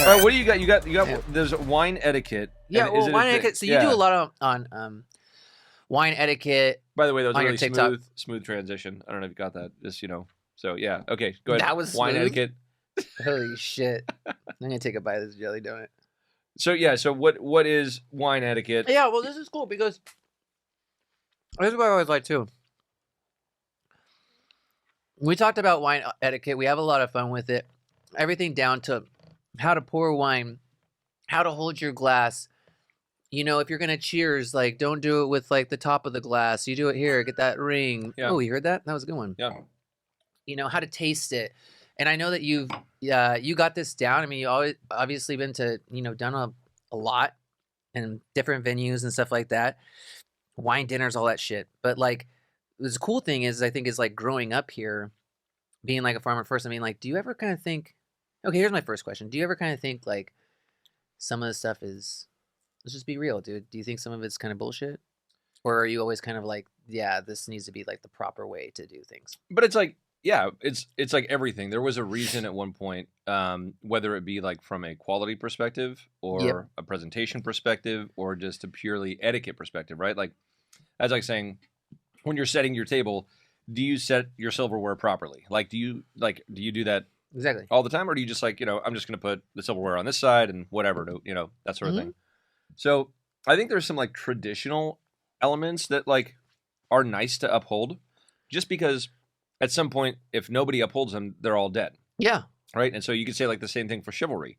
All right, what do you got? You got. There's wine etiquette. Yeah, and is well, it a wine thing? etiquette. So you do a lot on wine etiquette. By the way, that was a on your really TikTok. smooth transition. I don't know if you got that. Just So yeah, okay, go ahead. That was wine smooth? etiquette. Holy shit! I'm gonna take a bite of this jelly donut. So yeah, so what is wine etiquette? Yeah, well, this is cool because this is what I always like too. We talked about wine etiquette. We have a lot of fun with it. Everything down to how to pour wine, how to hold your glass. You know, if you're gonna cheers, like don't do it with like the top of the glass. You do it here. Get that ring. Yeah. Oh, you heard that? That was a good one. Yeah. You know how to taste it. And I know that you got this down. I mean, you always obviously been to done a lot in different venues and stuff like that, wine dinners, all that shit. But like, the cool thing is, I think, is like growing up here, being like a farmer first. I mean, like, do you ever kind of think? Okay, here's my first question. Do you ever kind of think like some of the stuff is? Let's just be real, dude. Do you think some of it's kind of bullshit, or are you always kind of like, yeah, this needs to be like the proper way to do things? But it's like, yeah, it's like everything. There was a reason at one point, whether it be like from a quality perspective or a presentation perspective or just a purely etiquette perspective, right? Like, as I was saying, when you're setting your table, do you set your silverware properly? Like, do you do that Exactly all the time, or do you just like, I'm just going to put the silverware on this side and whatever, that sort of thing. So I think there's some like traditional elements that like are nice to uphold, just because at some point, if nobody upholds them, they're all dead. Yeah. Right. And so you could say like the same thing for chivalry.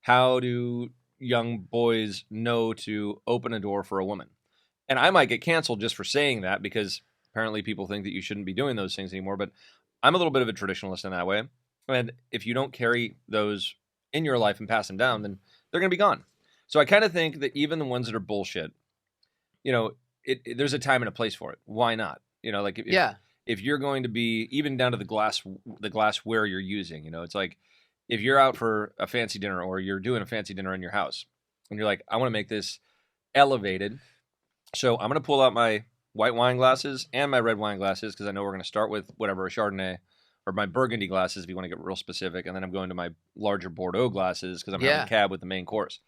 How do young boys know to open a door for a woman? And I might get canceled just for saying that, because apparently people think that you shouldn't be doing those things anymore. But I'm a little bit of a traditionalist in that way. And if you don't carry those in your life and pass them down, then they're going to be gone. So I kind of think that even the ones that are bullshit, there's a time and a place for it. Why not? Like if you're going to be even down to the glassware you're using, it's like if you're out for a fancy dinner or you're doing a fancy dinner in your house and you're like, I want to make this elevated. So I'm going to pull out my white wine glasses and my red wine glasses, because I know we're going to start with whatever, a Chardonnay, or my Burgundy glasses if you want to get real specific. And then I'm going to my larger Bordeaux glasses because I'm having a cab with the main course.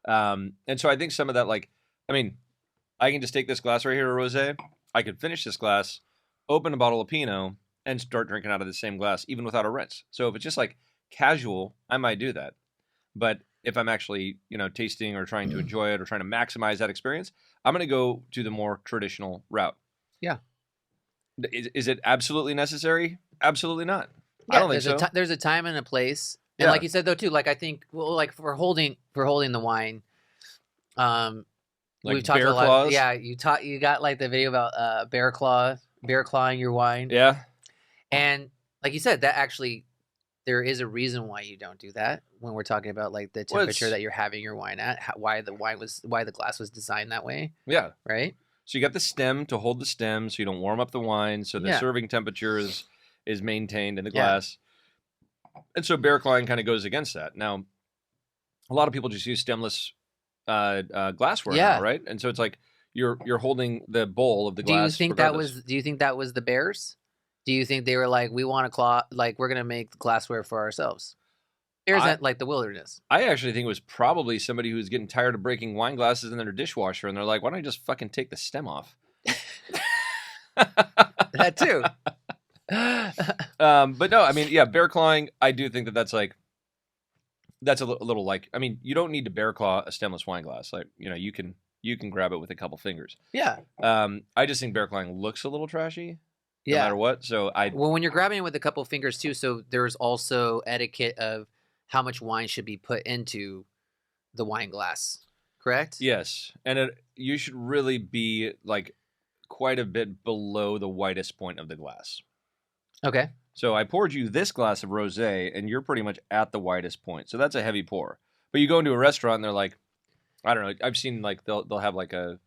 And so I think some of that, like, I mean, I can just take this glass right here, a Rosé. I could finish this glass, open a bottle of Pinot, and start drinking out of the same glass, even without a rinse. So if it's just like casual, I might do that. But if I'm actually, tasting or trying to enjoy it or trying to maximize that experience, I'm going to go to the more traditional route. Yeah. Is it absolutely necessary? Absolutely not. Yeah, I don't think so. There's a time and a place. And like you said, though, too, like I think, well, like for holding the wine, like we've talked bear a lot. claws? Yeah, you got like the video about bear clawing your wine. Yeah. And like you said, that actually, there is a reason why you don't do that when we're talking about like the temperature that you're having your wine at, why the glass was designed that way. Yeah. Right. So you got the stem to hold the stem so you don't warm up the wine. So the serving temperature is maintained in the glass. And so bear clawing kind of goes against that. Now, a lot of people just use stemless glassware now, right? And so it's like you're holding the bowl of the glass. Do you think that was the bears? Do you think they were like, we want to claw, like we're gonna make glassware for ourselves? Or is that like the wilderness? I actually think it was probably somebody who's getting tired of breaking wine glasses in their dishwasher, and they're like, why don't I just fucking take the stem off? That too. But no, I mean, yeah, bear clawing, I do think that's a little like, I mean, you don't need to bear claw a stemless wine glass. Like, you can grab it with a couple fingers. Yeah. I just think bear clawing looks a little trashy. No matter what. So well, when you're grabbing it with a couple fingers too, so there's also etiquette of how much wine should be put into the wine glass, correct? Yes. And you should really be like quite a bit below the whitest point of the glass. Okay. So I poured you this glass of Rosé, and you're pretty much at the whitest point. So that's a heavy pour. But you go into a restaurant, and they're like, I don't know. I've seen like they'll have like a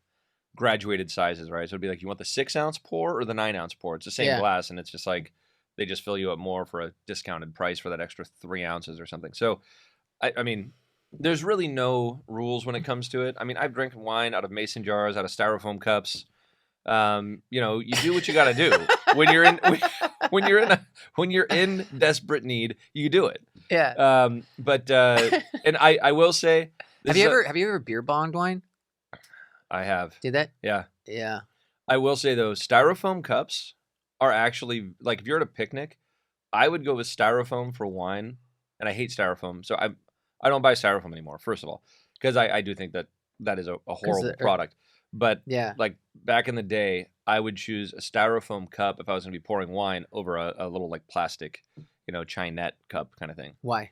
graduated sizes, right? So it'd be like, you want the 6-ounce pour or the 9-ounce pour? It's the same glass, and it's just like they just fill you up more for a discounted price for that extra 3 ounces or something. So, I mean, there's really no rules when it comes to it. I mean, I've drank wine out of mason jars, out of styrofoam cups. You do what you got to do when you're when you're in desperate need, you do it. Yeah. But and I will say, have you ever beer bonged wine? I have. Did that? Yeah. Yeah. I will say though, styrofoam cups are actually like if you're at a picnic, I would go with styrofoam for wine, and I hate styrofoam, so I don't buy styrofoam anymore. First of all, because I do think that is a horrible product. But yeah, like back in the day, I would choose a styrofoam cup if I was going to be pouring wine over a little like plastic, chinette cup kind of thing. Why?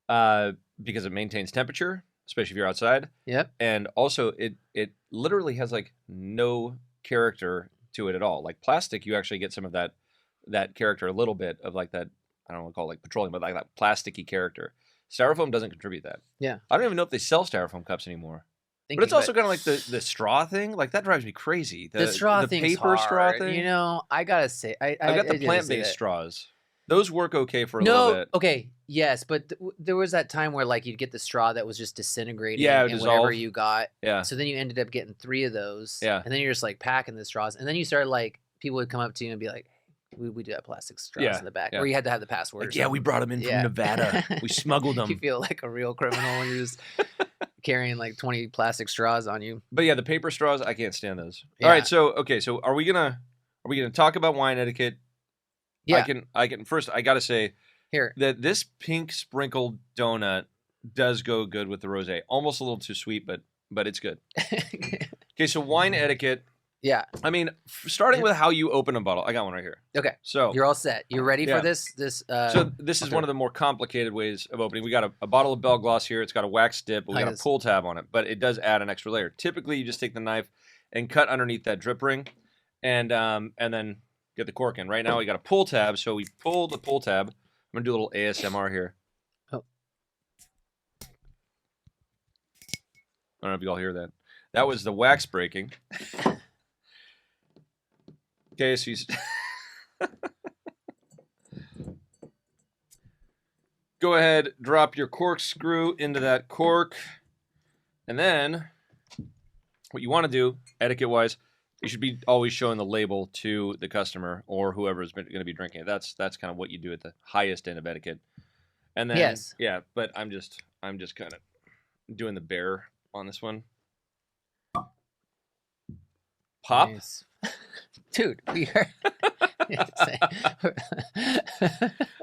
Because it maintains temperature, especially if you're outside. Yep. And also, it literally has like no character to it at all. Like plastic, you actually get some of that character, a little bit of like that. I don't want to call it like petroleum, but like that plasticky character. Styrofoam doesn't contribute that. Yeah. I don't even know if they sell styrofoam cups anymore. But it's also kind of like the straw thing. Like that drives me crazy. The straw the thing's paper hard. straw thing. I gotta say, I got the plant-based straws. Those work okay for a little bit. Okay, yes, but there was that time where like you'd get the straw that was just disintegrating. Yeah, and whatever you got. Yeah. So then you ended up getting 3 of those. Yeah. And then you're just like packing the straws, and then you started like people would come up to you and be like, we do have plastic straws in the back. Or you had to have the password. Like, we brought them in from Nevada. We smuggled them. You feel like a real criminal when you're just carrying like 20 plastic straws on you. But yeah, the paper straws, I can't stand those. Yeah. All right, so are we gonna talk about wine etiquette? Yeah. I can first I gotta say here that this pink sprinkled donut does go good with the rosé. Almost a little too sweet, but it's good. Okay, so wine etiquette. Yeah. I mean, starting with how you open a bottle. I got one right here. Okay. So you're all set. You ready for this? So this is one of the more complicated ways of opening. We got a bottle of Bell Gloss here. It's got a wax dip. We got a pull tab on it, but it does add an extra layer. Typically, you just take the knife and cut underneath that drip ring, and then get the cork in. Right now, we got a pull tab, so we pull the pull tab. I'm gonna do a little ASMR here. Oh. I don't know if you all hear that. That was the wax breaking. Okay, so go ahead, drop your corkscrew into that cork, and then what you want to do, etiquette-wise, you should be always showing the label to the customer or whoever is going to be drinking it. That's kind of what you do at the highest end of etiquette. And then but I'm just kind of doing the bear on this one. Pop. Nice. Dude, we are.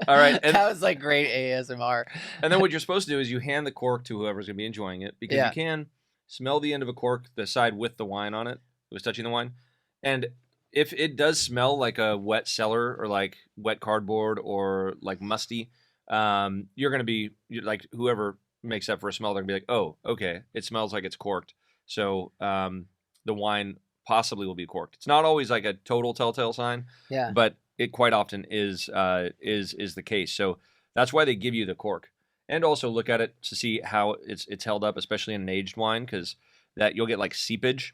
All right. That was like great ASMR. And then what you're supposed to do is you hand the cork to whoever's going to be enjoying it, because you can smell the end of a cork, the side with the wine on it, who's touching the wine. And if it does smell like a wet cellar or like wet cardboard or like musty, you're going to be like, whoever makes that for a smell, they're going to be like, oh, okay, it smells like it's corked. So the wine possibly will be corked. It's not always like a total telltale sign, but it quite often is the case. So that's why they give you the cork, and also look at it to see how it's held up, especially in an aged wine, because that you'll get like seepage,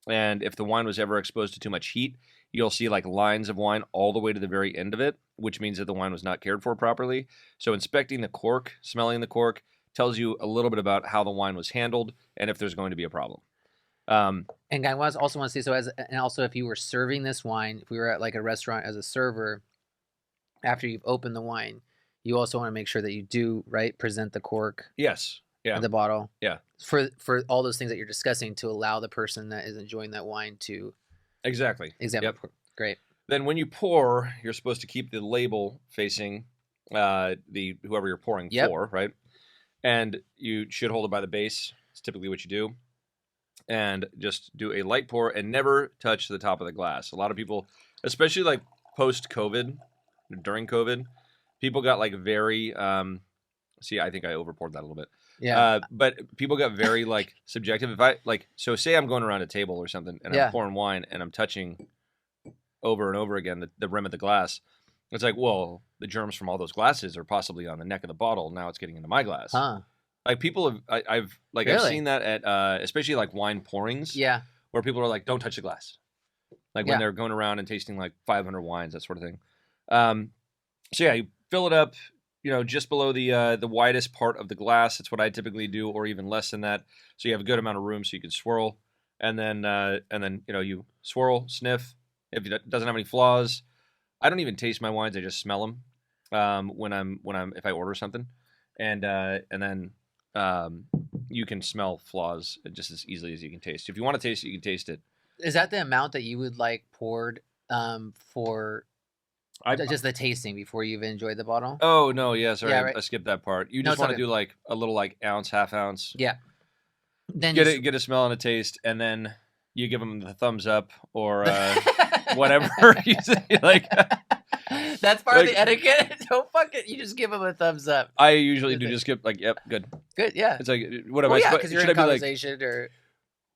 and if the wine was ever exposed to too much heat, you'll see like lines of wine all the way to the very end of it, which means that the wine was not cared for properly. So inspecting the cork, smelling the cork, tells you a little bit about how the wine was handled and if there's going to be a problem. And I also want to say, and also if you were serving this wine, if we were at like a restaurant as a server, after you've opened the wine, you also want to make sure that you do present the cork. Yes. Yeah. The bottle. Yeah. For all those things that you're discussing, to allow the person that is enjoying that wine to examine. Yep. Great. Then when you pour, you're supposed to keep the label facing whoever you're pouring for, right? And you should hold it by the base. It's typically what you do. And just do a light pour and never touch the top of the glass. A lot of people, especially like post-COVID, during COVID, people got like very, I think I overpoured that a little bit. Yeah. But people got very like subjective. If I so say I'm going around a table or something and I'm pouring wine and I'm touching over and over again the rim of the glass, it's like, well, the germs from all those glasses are possibly on the neck of the bottle. Now it's getting into my glass. Huh. Like people have, I've seen that at especially like wine pourings. Yeah. Where people are like, don't touch the glass. Like when they're going around and tasting like 500 wines, that sort of thing. So yeah, you fill it up, just below the widest part of the glass. That's what I typically do, or even less than that. So you have a good amount of room so you can swirl, and then you swirl, sniff. If it doesn't have any flaws, I don't even taste my wines. I just smell them if I order something, and then you can smell flaws just as easily as you can taste. If you want to taste it, you can taste it. Is that the amount that you would like poured for just the tasting before you've enjoyed the bottle? Oh no, yeah, sorry, Yeah, right. I skipped that part. You just want to do like a little like ounce, half ounce. Yeah. Then get a smell and a taste, and then you give them the thumbs up or whatever you say, like. That's part of the etiquette. Don't fuck it. You just give them a thumbs up. I usually do just give like, yep, good. Good, yeah. It's like, what am I supposed to? Because you're in conversation or.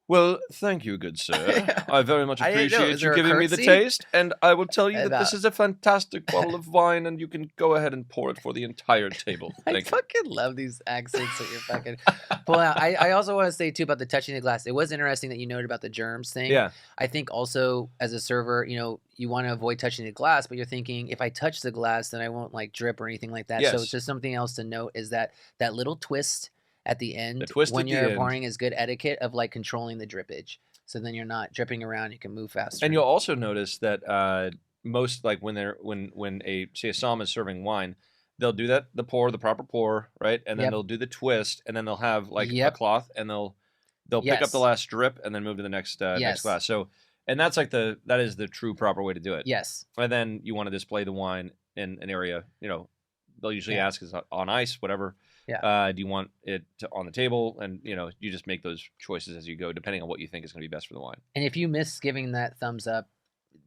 Well, thank you, good sir. I very much appreciate you giving me the taste, and I will tell you that this is a fantastic bottle of wine, and you can go ahead and pour it for the entire table. I fucking love these accents that you're fucking pulling out. I also want to say, too, about the touching the glass. It was interesting that you noted about the germs thing. Yeah. I think also, as a server, you want to avoid touching the glass, but you're thinking, if I touch the glass, then I won't, like, drip or anything like that. Yes. So it's just something else to note is that little twist at the end when you're pouring is good etiquette of like controlling the drippage, so then you're not dripping around, you can move faster. And you'll also notice that most, like, when a somm is serving wine, they'll do the proper pour, right, and then they'll do the twist, and then they'll have like a cloth, and they'll pick up the last drip and then move to the next next glass. So, and that's like that is the true proper way to do it. Yes. And then you want to display the wine in an area, they'll usually ask is on ice, whatever. Yeah. Do you want it on the table? And, you just make those choices as you go, depending on what you think is going to be best for the wine. And if you miss giving that thumbs up,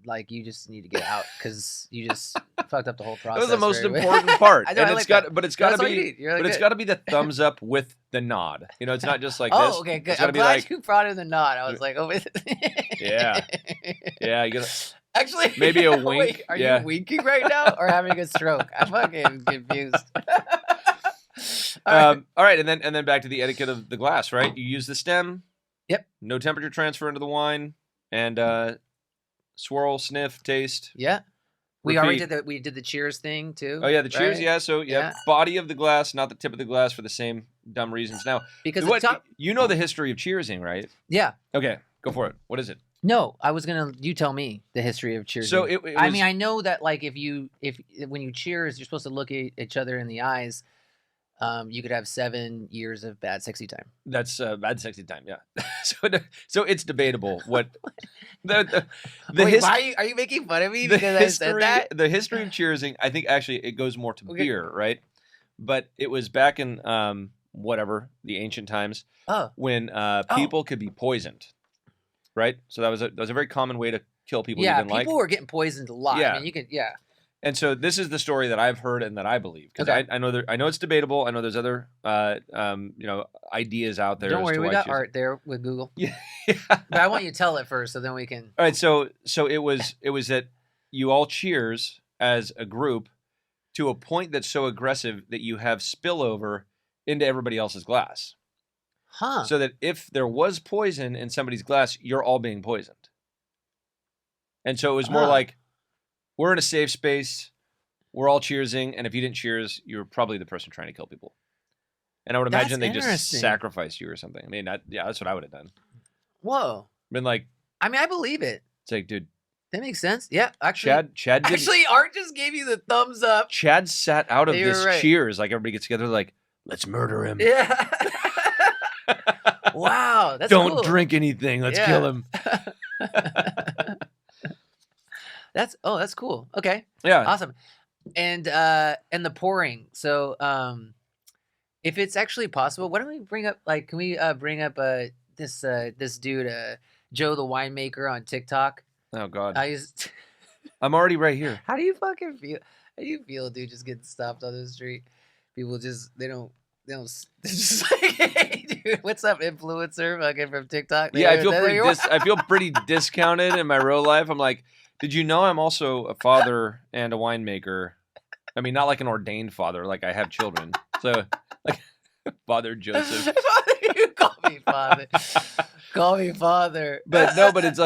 like, you just need to get out because you just fucked up the whole process. That was the most important part. It's got to be the thumbs up with the nod. It's not just like this. Oh, okay, good. I'm glad you brought in the nod. I was like, oh, yeah. Yeah, you gotta... Actually, maybe a wink. Wait, are you winking right now or having a stroke? I'm fucking confused. All right, and then back to the etiquette of the glass, right? You use the stem. Yep. No temperature transfer into the wine, and swirl, sniff, taste. Yeah. We already did the cheers thing too. Oh yeah, the cheers. Right? Yeah. So body of the glass, not the tip of the glass, for the same dumb reasons. Now, because you know the history of cheersing, right? Yeah. Okay, go for it. What is it? No, I was gonna. You tell me the history of cheersing. So I mean, I know that like when you cheers, you're supposed to look at each other in the eyes. You could have 7 years of bad sexy time. That's bad sexy time, yeah. So it's debatable what Wait, why are you making fun of me because I said that? The history of cheersing, I think actually it goes more to beer, right? But it was back in the ancient times when people could be poisoned, right? So that was a very common way to kill people. Yeah, you didn't people were getting poisoned a lot. Yeah. I mean, you could, yeah. And so this is the story that I've heard and that I believe, because I know it's debatable. I know there's other ideas out there. Don't worry, we got art there with Google. Yeah. But I want you to tell it first, so then we can. All right, so it was that you all cheers as a group to a point that's so aggressive that you have spillover into everybody else's glass. Huh. So that if there was poison in somebody's glass, you're all being poisoned. And so it was more like, we're in a safe space. We're all cheersing, and if you didn't cheers, you're probably the person trying to kill people. And I would imagine they just sacrificed you or something. I mean, that's what I would have done. Whoa. Been like, I mean, I believe it. It's like, dude, that makes sense. Yeah, actually, Chad actually, Art just gave you the thumbs up. Chad sat out of this cheers. Like, everybody gets together, like, let's murder him. Yeah. Wow, that's Don't cool. drink anything. Let's kill him. That's cool. Okay. Yeah. Awesome. And the pouring. So if it's actually possible, why don't we bring up can we bring up this dude Joe the winemaker on TikTok? Oh God. I'm already right here. How do you fucking feel? How do you feel, dude, just getting stopped on the street? People just they're just like, hey, dude, what's up, influencer fucking from TikTok? Yeah, I feel pretty discounted in my real life. I'm like, did you know I'm also a father and a winemaker? I mean, not like an ordained father, like I have children. So, like, Father Joseph. You call me father. Call me father. But it's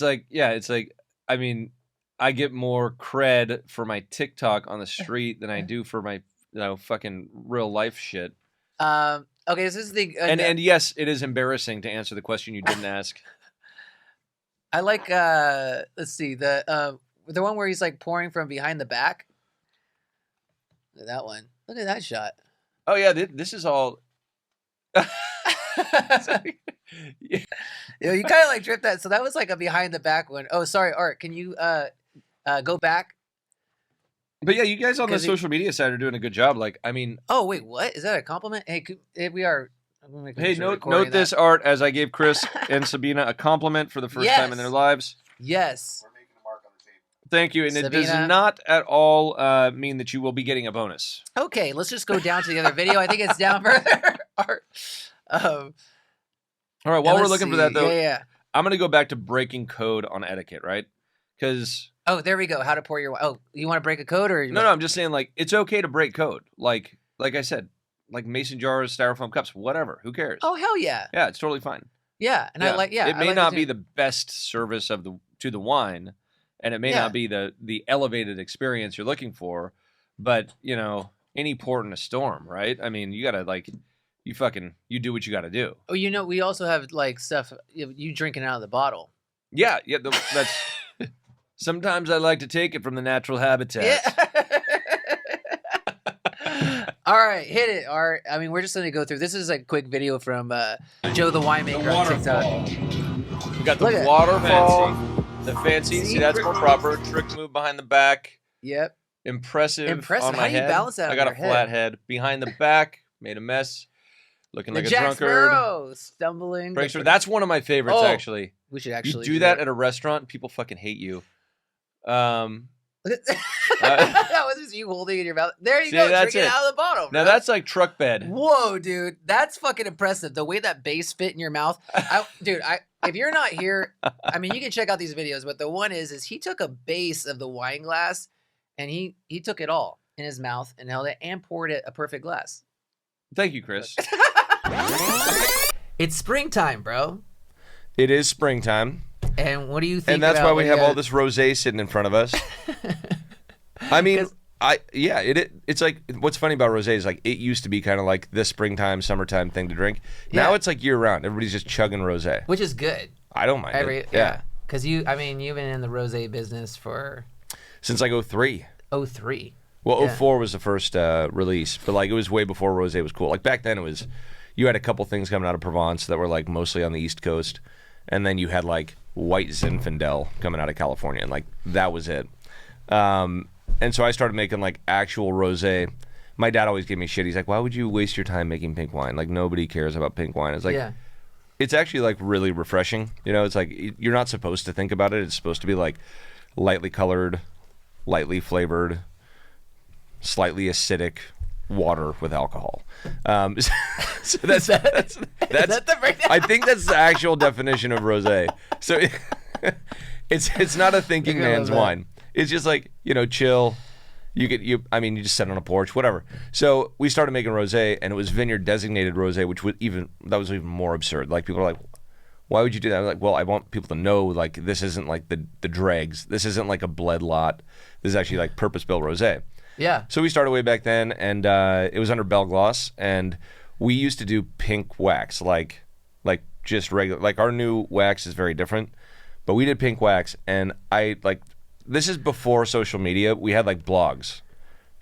like, yeah, it's like, I mean, I get more cred for my TikTok on the street than I do for my, fucking real life shit. Okay, this is the and yes, it is embarrassing to answer the question you didn't ask. I like let's see, the the one where he's like pouring from behind the back. Look at that one. Look at that shot. Oh yeah, this is all. Yeah. You kind of like dripped that. So that was like a behind the back one. Oh, sorry, Art. Can you go back? But yeah, you guys on the social media side are doing a good job. Like, I mean. Oh wait, what is that a compliment? Hey, we are. Hey, note this, Art, as I gave Chris and Sabina a compliment for the first time in their lives. Yes. We're making a mark on the table. Thank you, and Sabina, it does not at all mean that you will be getting a bonus. Okay, let's just go down to the other video. I think it's down further. Art. All right, while we're looking for that, though, yeah. I'm going to go back to breaking code on etiquette, right? Because... Oh, there we go. How to pour your wine. Oh, you want to break a code? Or No, I'm just saying, like, it's okay to break code. Like I said, like mason jars, styrofoam cups, whatever. Who cares? Oh, hell yeah. Yeah, it's totally fine. Yeah, and it may not be the best service to the wine, and it may not be the elevated experience you're looking for, but, you know, any port in a storm, right? I mean, you got to, like... You do what you got to do. Oh, you know, we also have like stuff you drinking out of the bottle. Yeah, that's. Sometimes I like to take it from the natural habitat. Yeah. All right, hit it, Art. I mean, we're just gonna go through. This is a quick video from Joe the winemaker on TikTok. We got the waterfall, the fancy. See, that's more proper. Trick move behind the back. Yep. Impressive. On my How do you head. balance that? I got a flat head behind the back. Made a mess. Looking like a drunkard. Sparrow, stumbling. That's one of my favorites, actually. We should actually do that at a restaurant. People fucking hate you. That was just you holding it in your mouth. There you go. Drink it out of the bottle. Now that's like truck bed. Whoa, dude, that's fucking impressive. The way that base fit in your mouth, if you're not here, I mean, you can check out these videos. But the one is he took a base of the wine glass, and he took it all in his mouth and held it and poured it a perfect glass. Thank you, Chris. It's springtime, bro. It is springtime. And what do you think? And that's why we have all this rosé sitting in front of us. I mean, it's like, what's funny about rosé is like it used to be kind of like the springtime, summertime thing to drink. Now it's like year round. Everybody's just chugging rosé, which is good. I don't mind it. Yeah, because you've been in the rosé business since like 03. 03. Well, 04 was the first release, but like it was way before rosé was cool. Like back then, you had a couple things coming out of Provence that were like mostly on the East Coast, and then you had like white Zinfandel coming out of California, and like that was it. And so I started making like actual rosé. My dad always gave me shit. He's like, "Why would you waste your time making pink wine? Like nobody cares about pink wine." It's like, it's actually like really refreshing. You know, it's like you're not supposed to think about it. It's supposed to be like lightly colored, lightly flavored, slightly acidic water with alcohol. So that's the I think that's the actual definition of rosé. So it's not a thinking man's wine. It's just like, you know, chill. You just sit on a porch, whatever. So we started making rosé, and it was vineyard designated rosé, which was even more absurd. Like people are like, why would you do that? I'm like, well, I want people to know like this isn't like the dregs. This isn't like a bled lot. This is actually like purpose-built rosé. Yeah. So we started way back then, and it was under Bell Gloss, and we used to do pink wax, like just regular. Like our new wax is very different, but we did pink wax, and this is before social media. We had like blogs.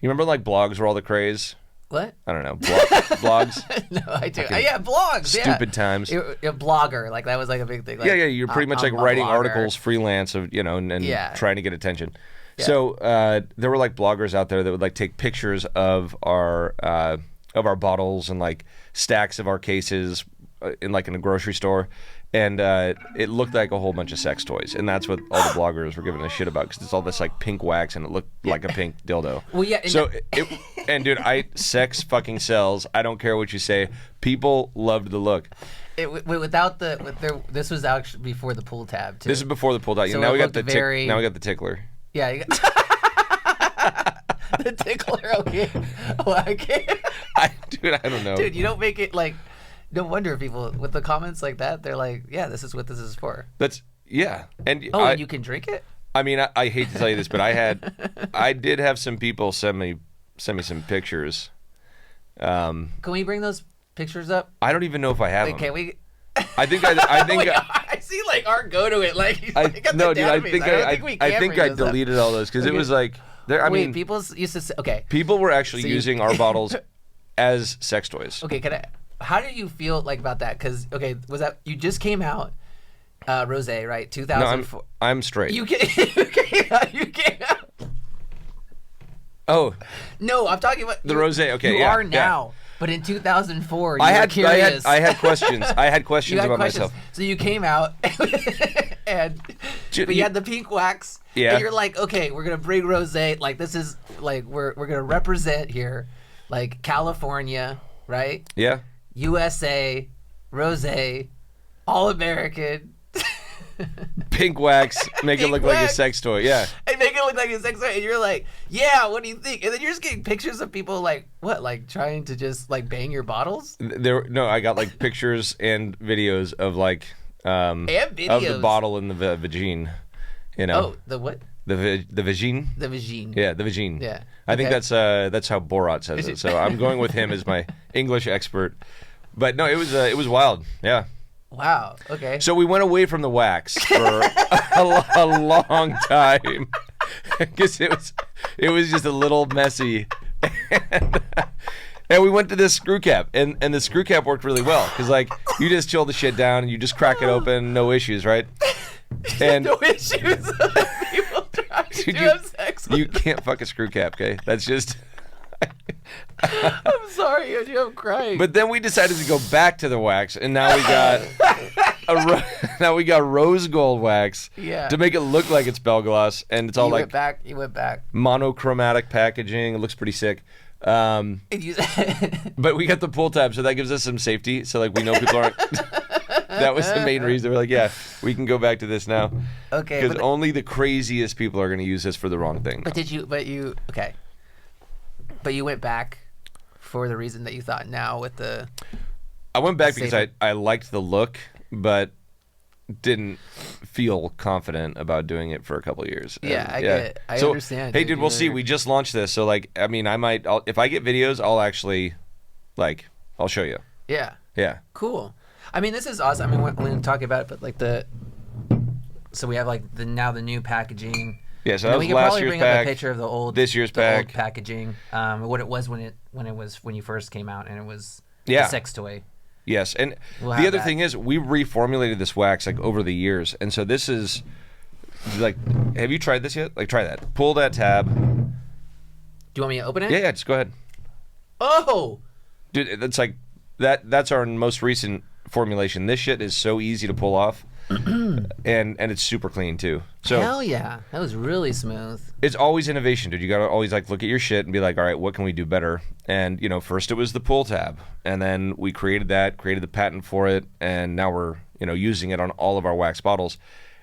You remember like blogs were all the craze? What? I don't know. Blogs? No, I do. Yeah, blogs. Stupid times. A blogger, like that was like a big thing. Like, yeah. You're pretty much like writing articles freelance of and trying to get attention. Yeah. So there were like bloggers out there that would like take pictures of our bottles and like stacks of our cases in a grocery store, and it looked like a whole bunch of sex toys, and that's what all the bloggers were giving a shit about because it's all this like pink wax and it looked like a pink dildo. Well, yeah. So dude, sex fucking sells. I don't care what you say. People loved the look. This was actually before the pull tab too. This is before the pull tab. So now we got the now we got the tickler. Yeah, you got the tickler. Okay, Dude, I don't know. Dude, you don't make it like. No wonder people with the comments like that. They're like, "Yeah, this is what this is for." And and you can drink it. I mean, I hate to tell you this, but I did have some people send me some pictures. Can we bring those pictures up? I don't even know if I have them. Can we? I think I see like Art go to it like he's I think I deleted all those because it was like I mean people used to say, people were actually using our bottles as sex toys. Okay, how did you feel like about that? Because was that you just came out Rosé, right? 2004. No, I'm straight. You came out. Oh no, I'm talking about the Rosé. Okay, you are now. Yeah. But in 2004, I had questions. I had questions about myself. So you came out, and but you had the pink wax. Yeah. And you're like, okay, we're gonna bring rosé. Like this is like we're gonna represent here, like California, right? Yeah. USA, rosé, all American. Pink wax, make it look like a sex toy. Yeah. And make it look like a sex toy. And you're like, yeah, what do you think? And then you're just getting pictures of people like, what, like trying to just like bang your bottles? No, I got like pictures and videos of like and videos of the bottle in the vagine. You know. Oh, the what? The vagine. The vagine. Yeah, the vagine. Yeah. I think that's how Borat says it. So I'm going with him as my English expert. But no, it was wild. Yeah. Wow. Okay. So we went away from the wax for a long time because it was just a little messy, and we went to this screw cap, and the screw cap worked really well because like you just chill the shit down and you just crack it open, no issues, right? And no issues. People trying to have sex. You can't fuck a screw cap, okay? That's just. I'm sorry, I'm crying. But then we decided to go back to the wax, and now we got rose gold wax to make it look like it's Bell Gloss, and it's all you went back. Monochromatic packaging. It looks pretty sick. But we got the pull tab, so that gives us some safety. So like we know people aren't. That was the main reason. We're like, yeah, we can go back to this now. Okay. Because only the craziest people are going to use this for the wrong thing. Okay. But you went back for the reason that you thought now with the... I went back because I liked the look, but didn't feel confident about doing it for a couple of years. Yeah, I get it. I understand. Hey, dude, we'll see. We just launched this. So, like, I mean, if I get videos, I'll actually, like, I'll show you. Yeah. Yeah. Cool. I mean, this is awesome. I mean, we're talking about it, but, like, so we have, like, the new packaging... Yeah, so that was last year's pack. We could probably bring up a picture of this year's pack. Old packaging, what it was when you first came out, and it was a sex toy. Yes, and the other thing is we reformulated this wax like over the years, and so this is like, have you tried this yet? Like, try that. Pull that tab. Do you want me to open it? Yeah, just go ahead. Oh, dude, it's like that's our most recent formulation. This shit is so easy to pull off. and it's super clean too. So hell yeah, that was really smooth. It's always innovation, dude. You gotta always like look at your shit and be like, all right, what can we do better? And you know, first it was the pull tab, and then we created the patent for it, and now we're using it on all of our wax bottles.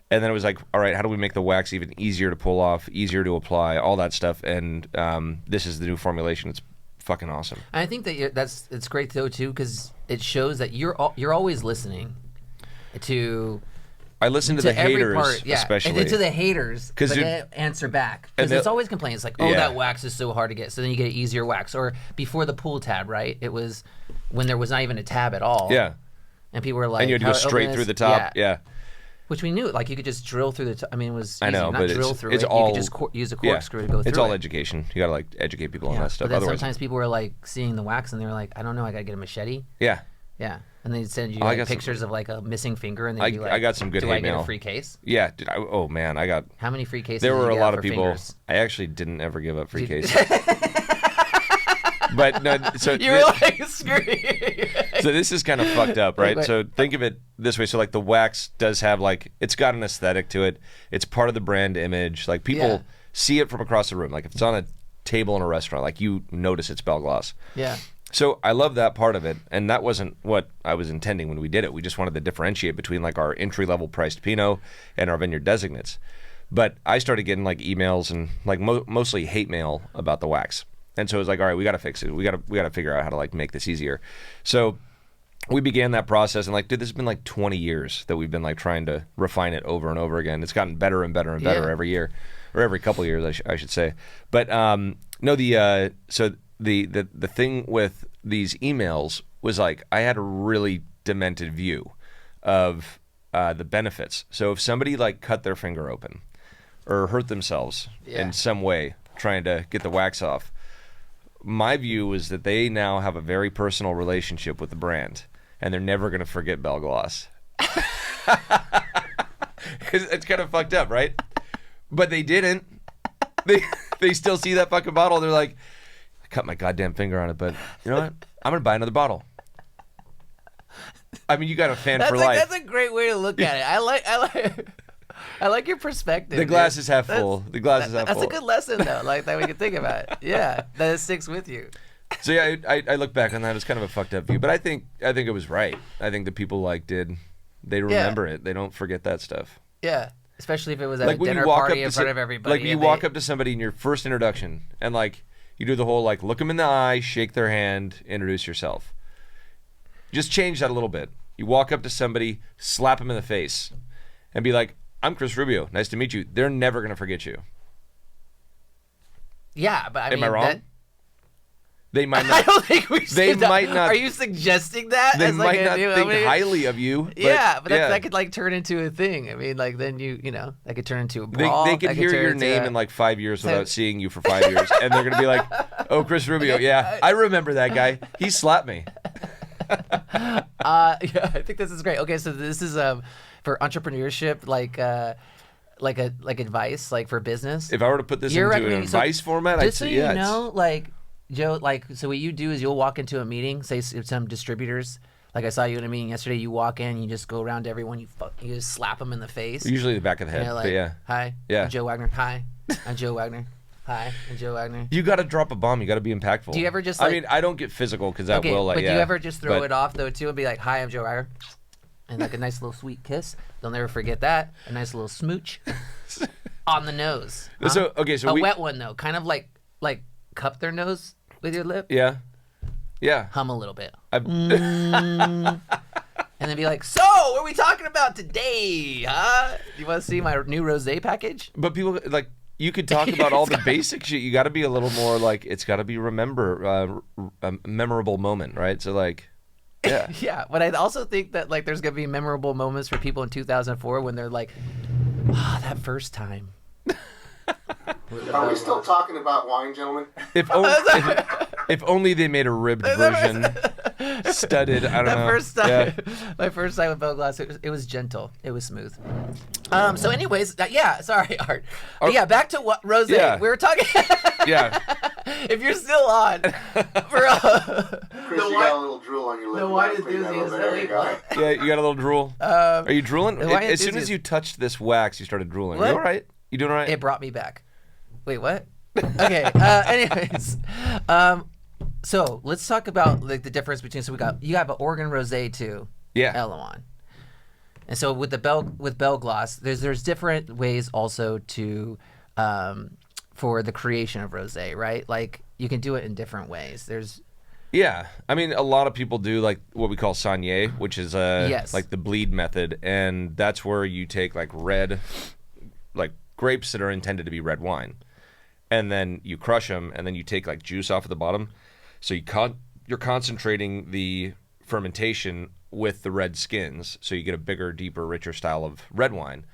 And then it was like, all right, how do we make the wax even easier to pull off, easier to apply, all that stuff? And this is the new formulation. It's fucking awesome. I think that it's great though too, because it shows that you're always listening to. I listen to the haters, especially. And to the haters, because they answer back. Because it's always complaints like, that wax is so hard to get. So then you get easier wax. Or before the pull tab, right? It was when there was not even a tab at all. Yeah. And people were like... And you had to go straight through the top. Yeah. Which we knew. Like, you could just drill through the top. I mean, it was easy. I know, not but drill through it's it. all... You could just use a corkscrew to go through it. It's all education. You got to, like, educate people on that stuff. But then sometimes people were, like, seeing the wax, and they were like, I don't know, I got to get a machete. Yeah. Yeah. And they'd send you pictures of like a missing finger, and they'd be like, I got some good hate mail. Do I get a free case? Yeah, dude. Oh man, I got. How many free cases? There were did you a get lot for of people. Fingers? I actually didn't ever give up free cases. But no, so you were like, screw you. So this is kind of fucked up, right? So think of it this way. So like the wax does have like, it's got an aesthetic to it. It's part of the brand image. Like people see it from across the room. Like if it's on a table in a restaurant, like you notice it's Bell Gloss. Yeah. So I love that part of it, and that wasn't what I was intending when we did it. We just wanted to differentiate between like our entry-level priced Pinot and our vineyard designates. But I started getting like emails and like mostly hate mail about the wax, and so it was like, all right, we got to fix it. We got to figure out how to like make this easier. So we began that process, and like, dude, this has been like 20 years that we've been like trying to refine it over and over again. It's gotten better and better and better every year, or every couple of years, I should say. But no, the thing with these emails was like I had a really demented view of the benefits. So if somebody like cut their finger open or hurt themselves in some way trying to get the wax off, my view is that they now have a very personal relationship with the brand, and they're never going to forget Bell Gloss. It's kind of fucked up, right? But they didn't. They still see that fucking bottle. They're like, I cut my goddamn finger on it, but you know what? I'm going to buy another bottle. I mean, you got a fan for life. That's a great way to look at it. I like your perspective. The glass is half full. The glass is half full. That's a good lesson, though. Like that we can think about it. Yeah, that it sticks with you. So yeah, I look back on that. It's kind of a fucked up view, but I think it was right. I think the people they remember it. They don't forget that stuff. Yeah, especially if it was at a dinner party in front of everybody. Like when you walk up to somebody in your first introduction, and like you do the whole like look them in the eye, shake their hand, introduce yourself. Just change that a little bit. You walk up to somebody, slap them in the face, and be like, I'm Chris Rubio. Nice to meet you. They're never going to forget you. Yeah, but I mean... Am I wrong? They might not. I don't think we They might not. Are you suggesting that? They might not think highly of you. But, but that could like turn into a thing. I mean, like then that could turn into a brawl. They could hear your name in like 5 years without seeing you for 5 years, and they're going to be like, oh, Chris Rubio. Yeah, I remember that guy. He slapped me. I think this is great. Okay, so this is for entrepreneurship, like advice, like for business. If I were to put this into an advice format, I'd say you know, like Joe, so what you do is you'll walk into a meeting, say some distributors. Like I saw you in a meeting yesterday. You walk in, you just go around to everyone, you just slap them in the face. Usually the back of the head. Like, but yeah. Hi. Yeah. I'm Joe Wagner. Hi. I'm Joe Wagner. Hi. I'm Joe Wagner. You got to drop a bomb. You got to be impactful. Do you ever just? I mean, I don't get physical because that will. But do you ever just throw it off though too and be like, "Hi, I'm Joe Wagner," and like a nice little sweet kiss. They'll never forget that. A nice little smooch on the nose. Huh? So a wet one though, kind of like cup their nose with your lip. Yeah. Yeah. Hum a little bit. And then be like, so, what are we talking about today, huh? Do you want to see my new Rosé package? But people, like, you could talk about all the basic shit. You got to be a little more, like, it's got to be a memorable moment, right? So, like, yeah. Yeah, but I also think that, like, there's going to be memorable moments for people in 2004 when they're like, that first time. Are we still talking about wine, gentlemen? If only they made a ribbed version, studded. I don't know. First time, my first time with Bell Glass, it was gentle. It was smooth. So, anyways, sorry, Art. Yeah, back to what Rosé. Yeah. We were talking. Yeah. If you're still on, Chris, you got a little drool on your lip. The wine enthusiast. Yeah, you got a little drool. Are you drooling? As soon as you touched this wax, you started drooling. What? Are you all right? You doing all right? It brought me back. Wait, what? Okay. Anyways, so let's talk about like the difference between. So you have an Oregon Rosé too. Yeah. Elouan. And so with Bell Gloss, there's different ways also to for the creation of rosé, right? Like you can do it in different ways. Yeah, I mean, a lot of people do like what we call saignée, which is like the bleed method, and that's where you take like red, like grapes that are intended to be red wine, and then you crush them, and then you take like juice off of the bottom, so you're concentrating the fermentation with the red skins, so you get a bigger, deeper, richer style of red wine.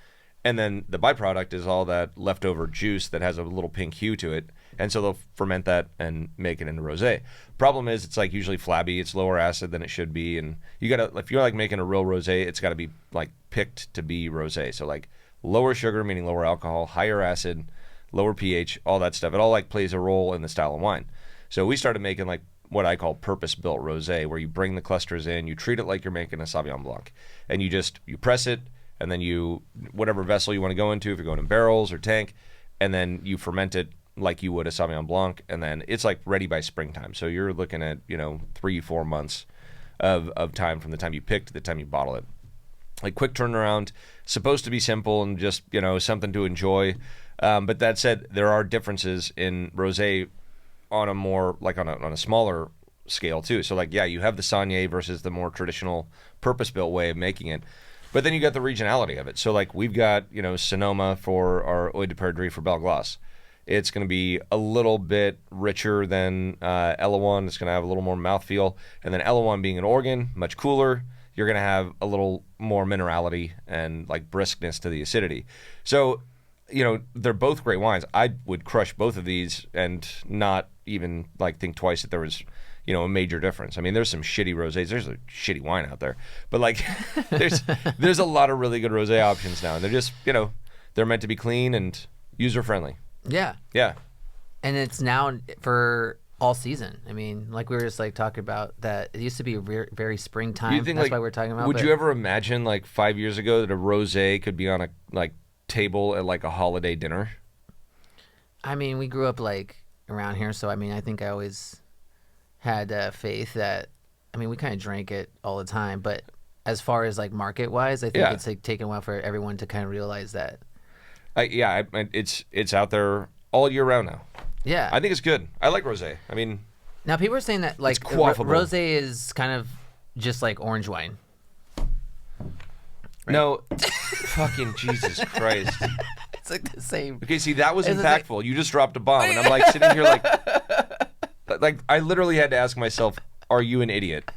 And then the byproduct is all that leftover juice that has a little pink hue to it. And so they'll ferment that and make it into rosé. Problem is, it's like usually flabby. It's lower acid than it should be. And you gotta, if you're like making a real rosé, it's got to be like picked to be rosé. So like lower sugar, meaning lower alcohol, higher acid, lower pH, all that stuff. It all like plays a role in the style of wine. So we started making like what I call purpose-built rosé, where you bring the clusters in, you treat it like you're making a Sauvignon Blanc, and you press it, and then you, whatever vessel you want to go into, if you're going in barrels or tank, and then you ferment it like you would a Sauvignon Blanc, and then it's like ready by springtime. So you're looking at, 3-4 months of time from the time you pick to the time you bottle it. Like quick turnaround, supposed to be simple and just, something to enjoy. But that said, there are differences in rosé on a more, like on a smaller scale too. So like, yeah, you have the saignée versus the more traditional purpose-built way of making it. But then you got the regionality of it. So like we've got, Sonoma for our Oeil de Perdrix for Bell Gloss. It's going to be a little bit richer than Elouan. It's going to have a little more mouthfeel. And then Elouan being in Oregon, much cooler. you're going to have a little more minerality and like briskness to the acidity. So, you know, they're both great wines. I would crush both of these and not even like think twice that there was, you know, a major difference. I mean, there's some shitty rosés. There's a shitty wine out there, but like, there's a lot of really good rosé options now, and they're just, you know, they're meant to be clean and user friendly. Yeah. Yeah. And it's now for all season. I mean, like we were just like talking about that. It used to be very springtime. You think, That's like, why we're talking about. Would you ever imagine like 5 years ago that a rosé could be on a like table at like a holiday dinner? I mean, we grew up like around here, so I mean, I think I always had faith that. I mean, we kind of drank it all the time, but as far as like market wise, I think it's like taken a while for everyone to kind of realize that. It's out there all year round now. Yeah, I think it's good. I like rosé. I mean, now people are saying that like rosé is kind of just like orange wine. Right? No, fucking Jesus Christ! It's like the same. Okay, see, that was impactful. Like, you just dropped a bomb, and I'm like sitting here like I literally had to ask myself, "Are you an idiot?"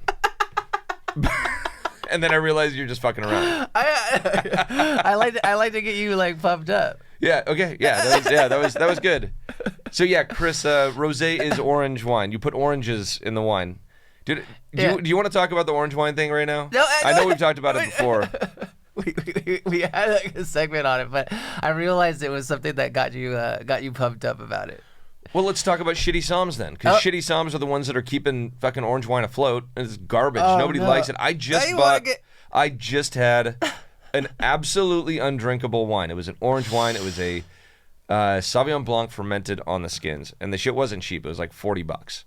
And then I realized you're just fucking around. I like to get you like pumped up. Yeah. Okay. Yeah. That was good. So yeah, Chris, rosé is orange wine. You put oranges in the wine. Do you want to talk about the orange wine thing right now? No, I know we've talked about it before. We had like a segment on it, but I realized it was something that got you pumped up about it. Well, let's talk about shitty Soms then, because shitty Soms are the ones that are keeping fucking orange wine afloat. It's garbage. Nobody likes it. I just had an absolutely undrinkable wine. It was an orange wine. It was a Sauvignon Blanc fermented on the skins, and the shit wasn't cheap. It was like $40.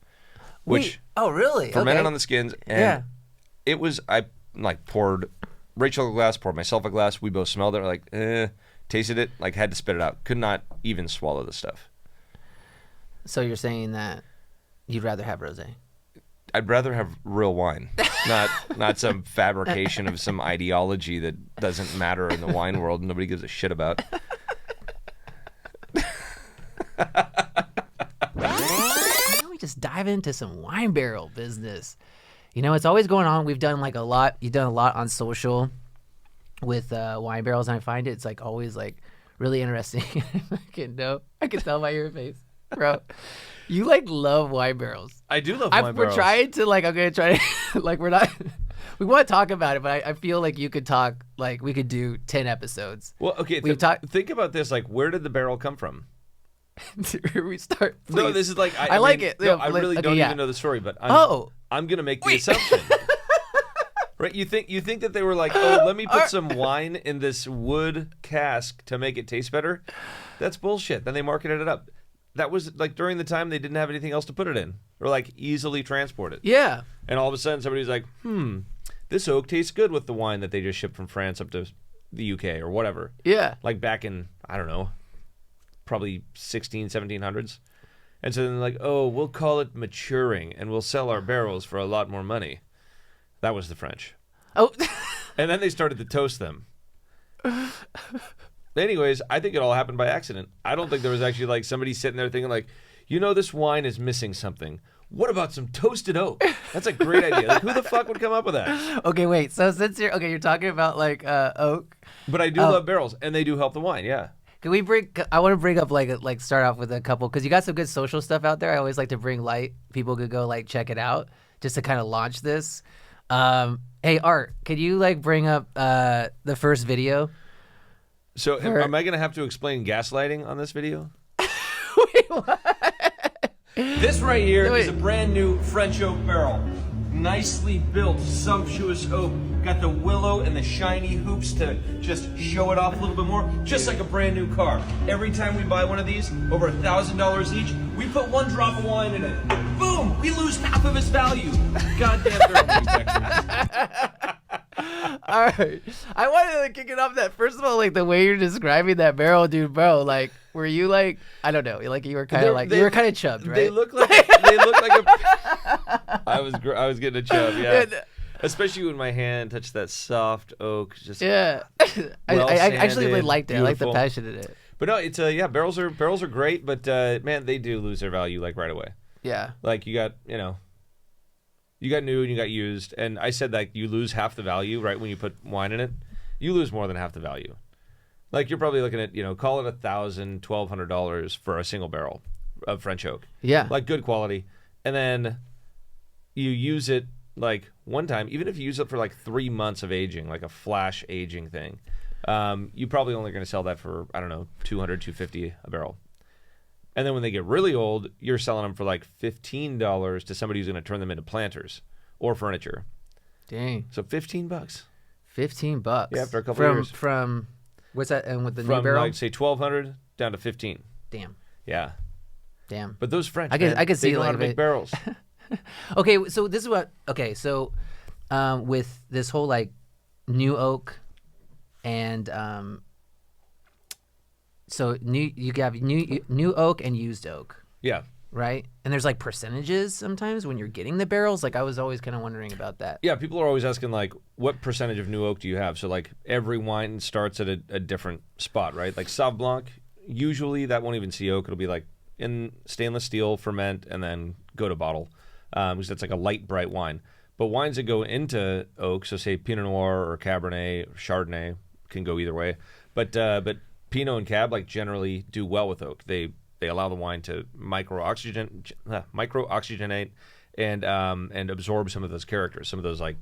Which really? Fermented on the skins, and it was. I like poured Rachel a glass, poured myself a glass. We both smelled it. Like, tasted it. Like, had to spit it out. Could not even swallow the stuff. So you're saying that you'd rather have rosé? I'd rather have real wine, not some fabrication of some ideology that doesn't matter in the wine world and nobody gives a shit about. Why don't we just dive into some wine barrel business? You know, it's always going on. We've done like a lot. You've done a lot on social with wine barrels, and I find it's like always like really interesting. I can tell by your face. Bro, you like love wine barrels. I do love wine barrels. We're trying to like, I'm going to try to, like, we're not, we want to talk about it, but I feel like you could talk, like, we could do 10 episodes. Well, okay, think about this. Like, where did the barrel come from? We start, please. No, this is like, I like it. No, I really don't even know the story, but I'm going to make the assumption. Right? You think that they were like, oh, let me put some wine in this wood cask to make it taste better? That's bullshit. Then they marketed it up. That was like during the time they didn't have anything else to put it in or like easily transport it. Yeah. And all of a sudden somebody's like, this oak tastes good with the wine that they just shipped from France up to the UK or whatever. Yeah. Like back in, I don't know, probably 1700s. And so then they're like, oh, we'll call it maturing and we'll sell our barrels for a lot more money. That was the French. Oh. And then they started to toast them. Anyways, I think it all happened by accident. I don't think there was actually like somebody sitting there thinking like, you know, this wine is missing something. What about some toasted oak? That's a great idea. Like, who the fuck would come up with that? Okay, wait. So since you're talking about like oak, but I do love barrels, and they do help the wine. Yeah. Can we I want to bring up like start off with a couple because you got some good social stuff out there. I always like to bring light. People could go like check it out just to kind of launch this. Hey Art, could you like bring up the first video? So am I going to have to explain gaslighting on this video? Wait, what? This right here is a brand new French oak barrel. Nicely built, sumptuous oak. Got the willow and the shiny hoops to just show it off a little bit more. Just like a brand new car. Every time we buy one of these, over $1,000 each, we put 1 drop of wine in it. Boom! We lose half of its value. Goddamn barrel manufacturers. All right, I wanted to kick it off that first of all, like the way you're describing that barrel, dude, bro. Like, were you like, I don't know, like you were kind of like you were kind of chubbed, right? They look like a. I was getting a chub, yeah. Especially when my hand touched that soft oak, just I actually really liked it. Beautiful. I like the passion in it. But no, it's barrels are great, but man, they do lose their value like right away. Yeah, like you got You got new and you got used, and I said that you lose half the value right when you put wine in it. You lose more than half the value. Like you're probably looking at, call it $1,000, $1,200 for a single barrel of French oak. Yeah. Like good quality. And then you use it like one time, even if you use it for like 3 months of aging, like a flash aging thing, you probably only going to sell that for, I don't know, $200, $250 a barrel. And then when they get really old, you're selling them for like $15 to somebody who's going to turn them into planters or furniture. Dang. So $15. $15. Yeah, after a couple of years. From what's that? And with the new barrel, from like say $1,200 down to $15. Damn. Yeah. Damn. But those French, I could see they know how to make barrels. Okay, so this is what. Okay, so with this whole like new oak and so you have new oak and used oak. Yeah. Right? And there's like percentages sometimes when you're getting the barrels. Like I was always kind of wondering about that. Yeah, people are always asking like, what percentage of new oak do you have? So like every wine starts at a different spot, right? Like Sauv Blanc, usually that won't even see oak. It'll be like in stainless steel, ferment, and then go to bottle. Because that's like a light, bright wine. But wines that go into oak, so say Pinot Noir or Cabernet or Chardonnay, can go either way. But Pinot and Cab like generally do well with oak. They allow the wine to micro-oxygenate and absorb some of those characters, some of those like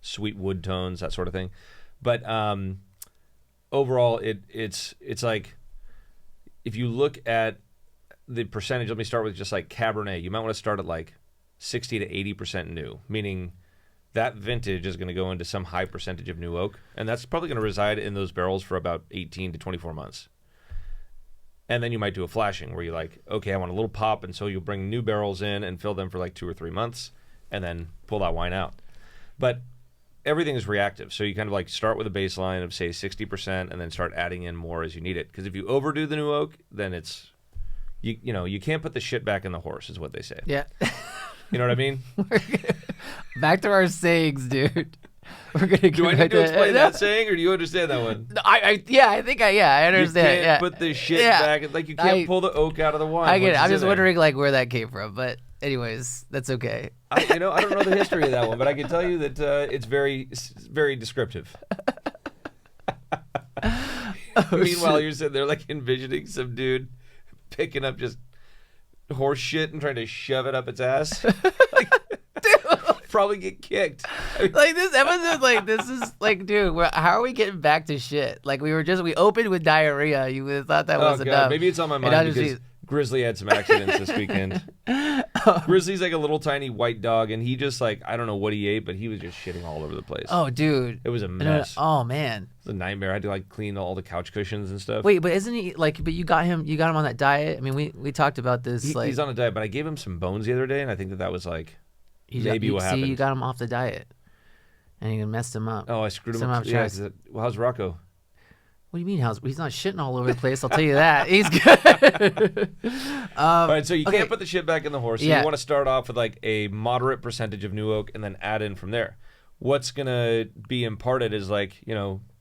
sweet wood tones, that sort of thing. But overall, it's like if you look at the percentage. Let me start with just like Cabernet. You might want to start at like 60 to 80% new, meaning that vintage is going to go into some high percentage of new oak, and that's probably going to reside in those barrels for about 18 to 24 months. And then you might do a flashing where you're like, okay, I want a little pop, and so you'll bring new barrels in and fill them for like 2 or 3 months, and then pull that wine out. But everything is reactive, so you kind of like start with a baseline of say 60%, and then start adding in more as you need it. Because if you overdo the new oak, then it's you can't put the shit back in the horse, is what they say. Yeah. You know what I mean? Back to our sayings, dude. We're gonna do I need to explain that saying, or do you understand that one? I think I understand. You can't put the shit back. Like you can't pull the oak out of the wine. I get it. I'm just wondering like where that came from. But anyways, that's okay. I don't know the history of that one, but I can tell you that it's very descriptive. Meanwhile, you're sitting there like envisioning some dude picking up just horse shit and trying to shove it up its ass. Like, probably get kicked. Like this episode, like this is like, dude, how are we getting back to shit? Like we opened with diarrhea. You would have thought that was enough. Maybe it's on my mind because Grizzly had some accidents this weekend. Grizzly's like a little tiny white dog, and he just like, I don't know what he ate, but he was just shitting all over the place. Oh, dude, it was a mess. Oh man, it was a nightmare. I had to like clean all the couch cushions and stuff. Wait, but isn't he like? But you got him on that diet. I mean, we talked about this. He's on a diet, but I gave him some bones the other day, and I think that was like maybe what happened. See, you got him off the diet, and you messed him up. Oh, I screwed him up. Yeah, how's Rocco? What do you mean? He's not shitting all over the place. I'll tell you that. He's good. All right, so you can't put the shit back in the horse. So you want to start off with like a moderate percentage of new oak and then add in from there. What's going to be imparted is like,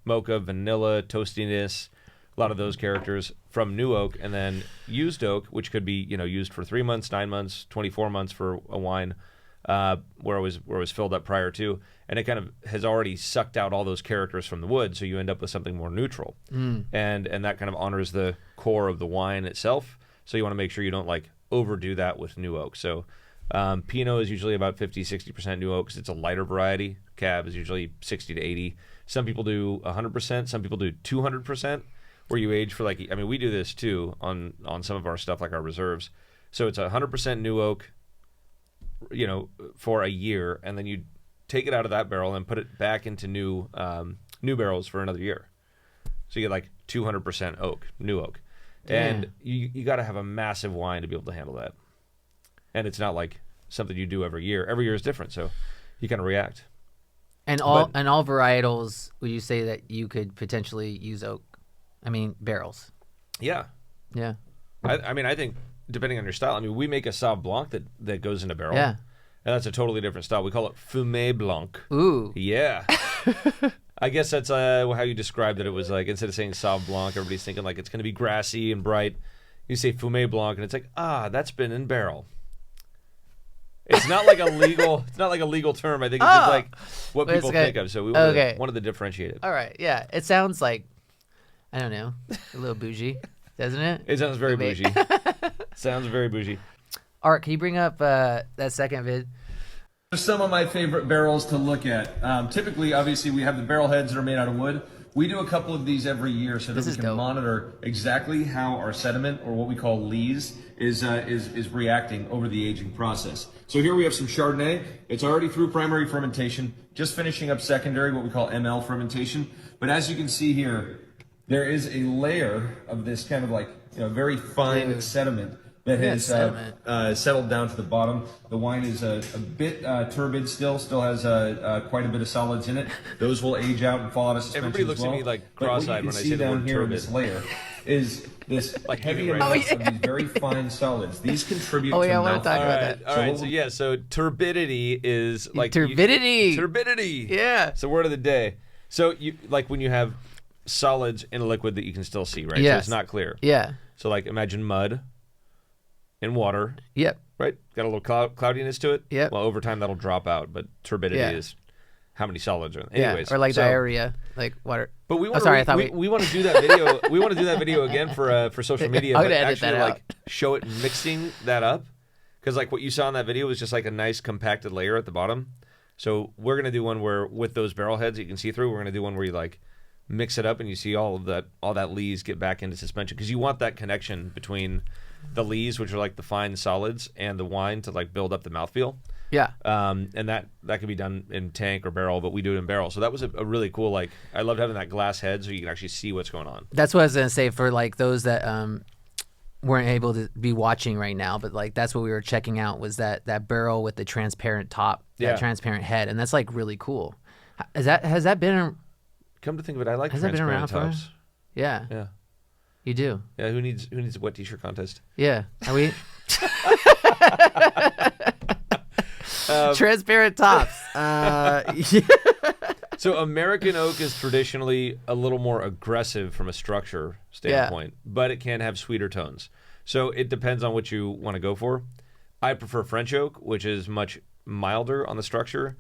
mocha, vanilla, toastiness, a lot of those characters from new oak, and then used oak, which could be, used for 3 months, 9 months, 24 months for a wine where it was filled up prior to. And it kind of has already sucked out all those characters from the wood, so you end up with something more neutral. And that kind of honors the core of the wine itself. So you want to make sure you don't like overdo that with new oak. So Pinot is usually about 50-60% new oak because it's a lighter variety. Cab is usually 60 to 80. Some people do 100%. Some people do 200%, where you age for like, I mean, we do this too on some of our stuff like our reserves. So it's 100% new oak, for a year, and then you take it out of that barrel and put it back into new barrels for another year. So you get like 200% new oak. Damn. And you got to have a massive wine to be able to handle that. And it's not like something you do every year. Every year is different, so you kind of react. And all varietals, would you say that you could potentially use oak? I mean, barrels. Yeah. Yeah. I think depending on your style. I mean, we make a Sauv Blanc that goes in a barrel. Yeah. And that's a totally different style. We call it Fumé Blanc. Ooh. Yeah. I guess that's how you described it. It was like, instead of saying Sauv Blanc, everybody's thinking like it's going to be grassy and bright. You say Fumé Blanc, and it's like, that's been in barrel. It's not like a legal. It's not like a legal term. I think it's just like what people think of. So we wanted to differentiate it. All right. Yeah. It sounds like, I don't know, a little bougie, doesn't it? It sounds very bougie. Sounds very bougie. Art, can you bring up that second vid? Some of my favorite barrels to look at. Typically, obviously, we have the barrel heads that are made out of wood. We do a couple of these every year so that we can monitor exactly how our sediment, or what we call lees, is reacting over the aging process. So here we have some Chardonnay. It's already through primary fermentation, just finishing up secondary, what we call ML fermentation. But as you can see here, there is a layer of this kind of like very fine sediment that has settled down to the bottom. The wine is a bit turbid still has quite a bit of solids in it. Those will age out and fall out of suspension. Everybody looks at me like cross-eyed when I say the word here turbid. In this layer is this like heavy amount of these very fine solids. These contribute to I want to talk about that. All right, so turbidity is like turbidity. Yeah. It's the word of the day. So you like when you have solids in a liquid that you can still see, right? Yes. So it's not clear. Yeah. So like imagine mud in water. Yep. Right? Got a little cloudiness to it. Yep. Well, over time that'll drop out, but turbidity is how many solids are in. Anyways, or like diarrhea, like water. But we want we want to do that video. We want to do that video again for social media, but actually like show it mixing that up, because like what you saw in that video was just like a nice compacted layer at the bottom. So we're gonna do one where with those barrel heads you can see through. We're gonna do one where you like mix it up and you see all that lees get back into suspension, because you want that connection between the lees, which are like the fine solids, and the wine to like build up the mouthfeel. Yeah. And that can be done in tank or barrel, but we do it in barrel. So that was a really cool, like, I loved having that glass head so you can actually see what's going on. That's what I was going to say for like those that weren't able to be watching right now, but like that's what we were checking out was that barrel with the transparent top, that transparent head. And that's like really cool. Has that been Come to think of it, I like transparent been around tops. Yeah. Yeah. You do. Yeah, who needs a wet t-shirt contest? Yeah. Are we transparent tops. So American oak is traditionally a little more aggressive from a structure standpoint, but it can have sweeter tones. So it depends on what you want to go for. I prefer French oak, which is much milder on the structure,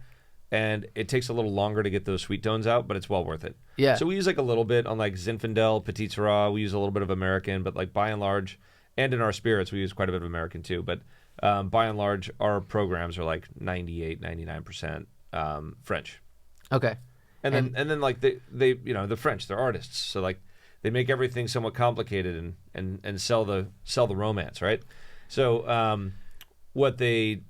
and it takes a little longer to get those sweet tones out, but it's well worth it. Yeah. So we use like a little bit on like Zinfandel, Petit Syrah. We use a little bit of American, but like by and large, and in our spirits, we use quite a bit of American too. But by and large, our programs are like 98, 99% French. Okay. And then like they the French, they're artists, so like they make everything somewhat complicated and sell the romance, right? So what they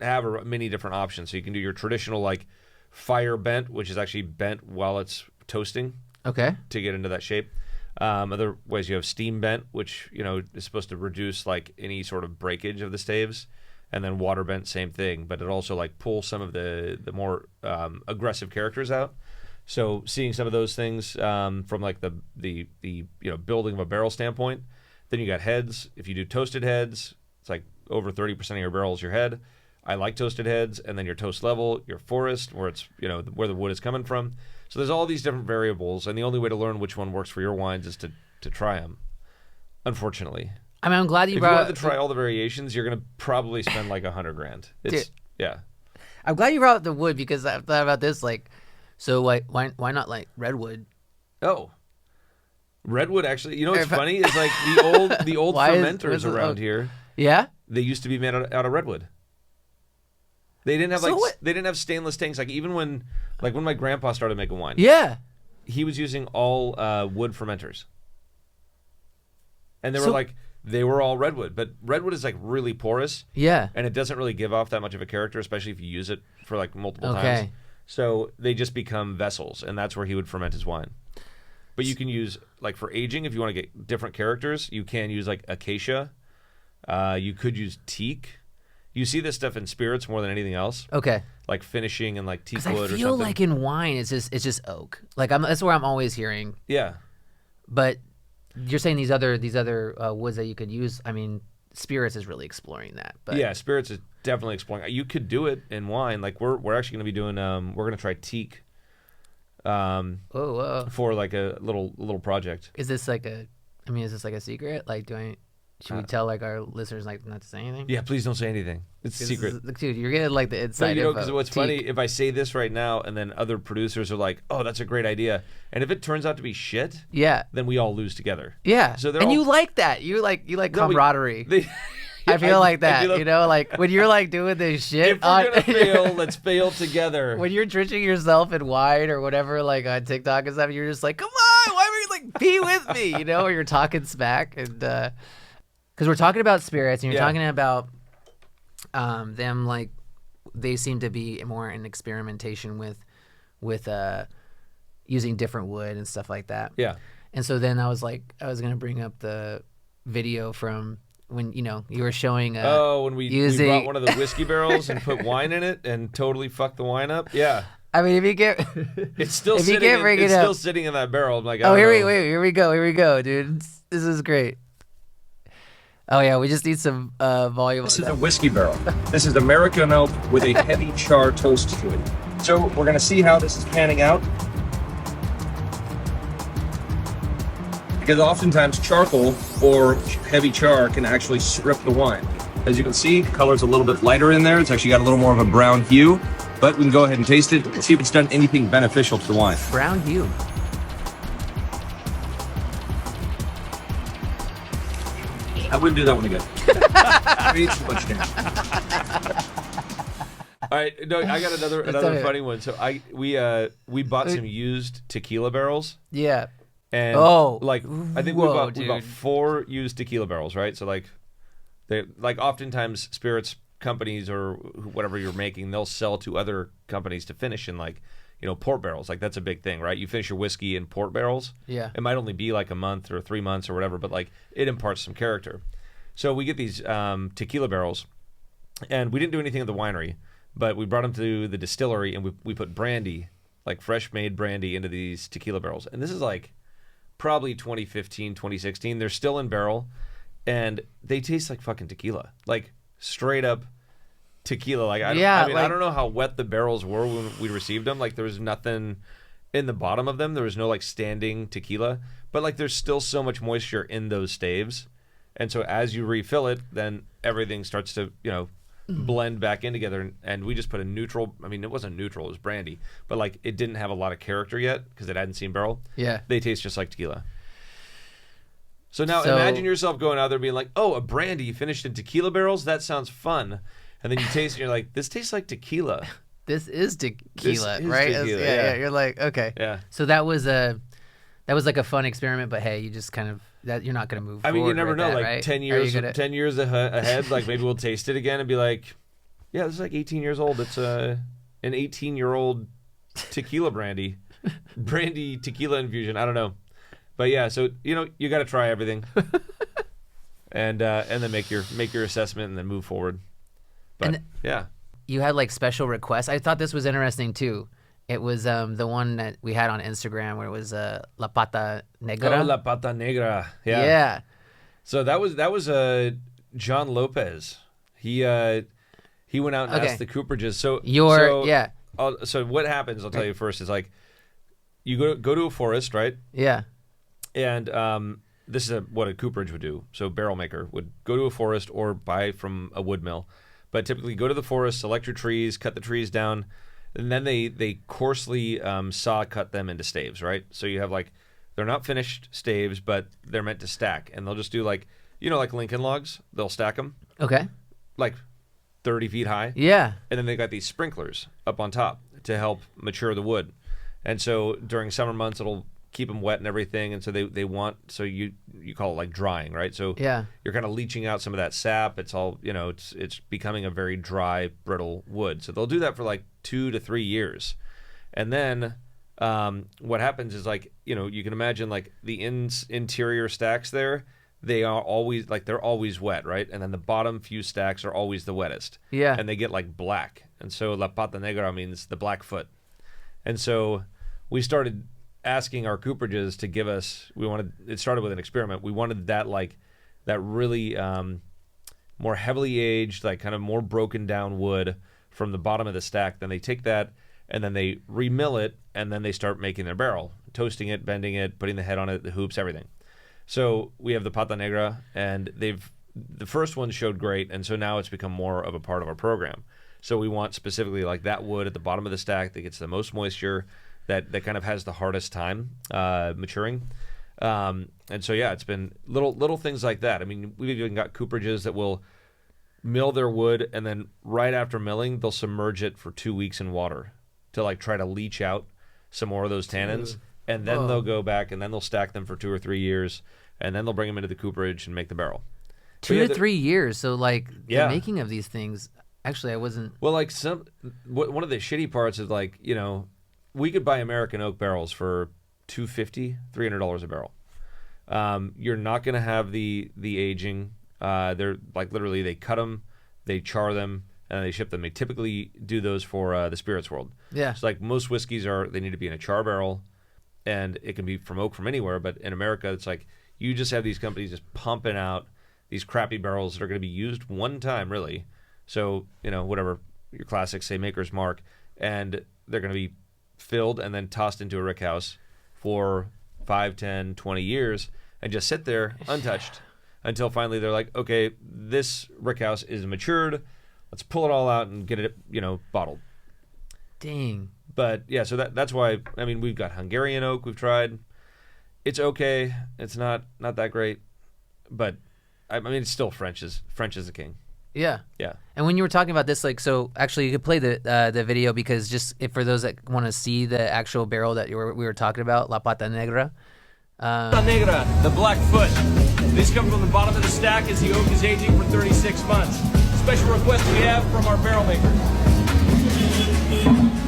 have are many different options. So you can do your traditional like fire bent, which is actually bent while it's toasting. Okay. To get into that shape. Other ways you have steam bent, which is supposed to reduce like any sort of breakage of the staves, and then water bent, same thing, but it also like pulls some of the more aggressive characters out. So seeing some of those things from like the building of a barrel standpoint. Then you got heads. If you do toasted heads, it's like over 30% of your barrel is your head. I like toasted heads, and then your toast level, your forest, where it's where the wood is coming from. So there's all these different variables, and the only way to learn which one works for your wines is to try them. Unfortunately, I mean, I'm glad if you wanted to try all the variations, you're gonna probably spend like $100,000. Yeah. I'm glad you brought up the wood, because I thought about this. Like, so why not like redwood? Oh, redwood actually. What's funny is like the old fermenters around here. Yeah. They used to be made out of redwood. They didn't have they didn't have stainless tanks. Like even when my grandpa started making wine. Yeah. He was using all wood fermenters. And they were all redwood, but redwood is like really porous. Yeah. And it doesn't really give off that much of a character, especially if you use it for like multiple times. So they just become vessels, and that's where he would ferment his wine. But you can use like for aging, if you want to get different characters, you can use like acacia. You could use teak. You see this stuff in spirits more than anything else. Okay. Like finishing and like teak wood or something. I feel like in wine it's just oak. Like that's where I'm always hearing. Yeah. But you're saying these other woods that you could use. I mean, spirits is really exploring that. But yeah, spirits is definitely exploring. You could do it in wine. Like we're actually going to be doing. We're going to try teak. For like a little project. Is this like a secret? Like, do I? Should we tell like our listeners like not to say anything? Yeah, please don't say anything. It's a secret. Dude, you're getting like the inside No, info. because what's funny, if I say this right now and then other producers are like, "Oh, that's a great idea," and if it turns out to be shit, then we all lose together. Yeah. So you like that. You like camaraderie. I feel like that, like when you're like doing this shit. If we're gonna fail, let's fail together. When you're drenching yourself in wine or whatever, like on TikTok and stuff, you're just like, come on, why were you like be with me, or you're talking smack, and because we're talking about spirits and you're talking about them like they seem to be more in experimentation with using different wood and stuff like that. Yeah. And so then I was gonna bring up the video from when you were showing when we brought one of the whiskey barrels and put wine in it and totally fucked the wine up. Yeah. I mean, if you get it's still still sitting in that barrel. I'm like, here we go, dude. This is great. Oh yeah, we just need some volume. This is a whiskey barrel. This is American oak with a heavy char toast to it. So we're gonna see how this is panning out. Because oftentimes charcoal or heavy char can actually strip the wine. As you can see, the color's a little bit lighter in there. It's actually got a little more of a brown hue, but we can go ahead and taste it and see if it's done anything beneficial to the wine. Brown hue. I wouldn't do that one again. I mean, it's too much damage. All right, no, I got another funny one. So we bought some used tequila barrels. Yeah. And I think we bought 4 used tequila barrels, right? So oftentimes spirits companies or whatever you're making, they'll sell to other companies to finish in port barrels. Like that's a big thing, right? You finish your whiskey in port barrels. Yeah. It might only be like a month or 3 months or whatever, but it imparts some character. So we get these tequila barrels, and we didn't do anything at the winery, but we brought them to the distillery and we put brandy, like fresh made brandy, into these tequila barrels. And this is probably 2015, 2016. They're still in barrel, and they taste like fucking tequila, like straight up tequila. I don't know how wet the barrels were when we received them. There was nothing in the bottom of them. There was no standing tequila, but there's still so much moisture in those staves, and so as you refill it, then everything starts to blend back in together. And we just put a neutral. I mean, it wasn't neutral; it was brandy, but it didn't have a lot of character yet because it hadn't seen barrel. Yeah, they taste just like tequila. So now imagine yourself going out there being like, "Oh, a brandy finished in tequila barrels? That sounds fun." And then you taste it and you're like, "This tastes like tequila." This is tequila, right? Tequila, yeah. You're like, okay. Yeah. So that was like a fun experiment, but hey, you just kind of you're not going to move. I mean, you never know. Right? 10 years ahead, maybe we'll taste it again and be like, "Yeah, this is 18 years old. It's an 18-year-old tequila brandy tequila infusion." I don't know. But yeah, so you got to try everything, and then make your assessment and then move forward. But yeah, you had special requests. I thought this was interesting too. It was the one that we had on Instagram where it was La Pata Negra. Oh, La Pata Negra. Yeah. Yeah. So that was John Lopez. He went out and asked the cooperages. So what happens? I'll tell you first. Is you go to a forest, right? Yeah. And this is what a cooperage would do. So barrel maker would go to a forest or buy from a wood mill, but typically go to the forest, select your trees, cut the trees down, and then they coarsely saw cut them into staves, right? So you have they're not finished staves, but they're meant to stack, and they'll just do like Lincoln logs. They'll stack them. Okay. 30 feet high. Yeah. And then they got these sprinklers up on top to help mature the wood, and so during summer months it'll keep them wet and everything, and so they want, so you call it drying, right? So yeah, you're kind of leaching out some of that sap. It's all it's becoming a very dry, brittle wood. So they'll do that for 2 to 3 years, and then what happens is you can imagine the interior stacks there, they are always they're always wet, right? And then the bottom few stacks are always the wettest. Yeah, and they get black, and so La Pata Negra means the black foot, and so we started asking our cooperages to give us. It started with an experiment. We wanted that that really more heavily aged, kind of more broken down wood from the bottom of the stack. Then they take that and then they remill it, and then they start making their barrel, toasting it, bending it, putting the head on it, the hoops, everything. So we have the Pata Negra, and the first one showed great, and so now it's become more of a part of our program. So we want specifically like that wood at the bottom of the stack that gets the most moisture, that kind of has the hardest time maturing. And so yeah, it's been little things like that. I mean, we've even got cooperages that will mill their wood, and then right after milling, they'll submerge it for 2 weeks in water to like try to leach out some more of those tannins, and then they'll go back and then they'll stack them for 2 or 3 years, and then they'll bring them into the cooperage and make the barrel. 2 to 3 years. So like the making of these things, actually, I wasn't. Well, like one of the shitty parts is like, you know, we could buy American oak barrels for $250, $300 a barrel. You're not going to have the aging. They're like literally they cut them, they char them, and they ship them. They typically do those for the spirits world. Yeah. So like most whiskeys they need to be in a char barrel, and it can be from oak from anywhere. But in America, it's like you just have these companies just pumping out these crappy barrels that are going to be used one time, really. So, you know, whatever your classics say, Maker's Mark, and they're going to be filled and then tossed into a rick house for 5, 10, 20 years and just sit there untouched until finally they're like, okay, this rick house is matured. Let's pull it all out and get it, you know, bottled. Dang. But yeah, so that's why, I mean, we've got Hungarian oak we've tried. It's okay. It's not that great. But I mean, it's still French is the king. Yeah. Yeah. And when you were talking about this, like, so actually you could play the video, because just for those that want to see the actual barrel that we were talking about, La Pata Negra. Pata Negra, the Blackfoot. These come from the bottom of the stack as the oak is aging for 36 months. Special request we have from our barrel maker.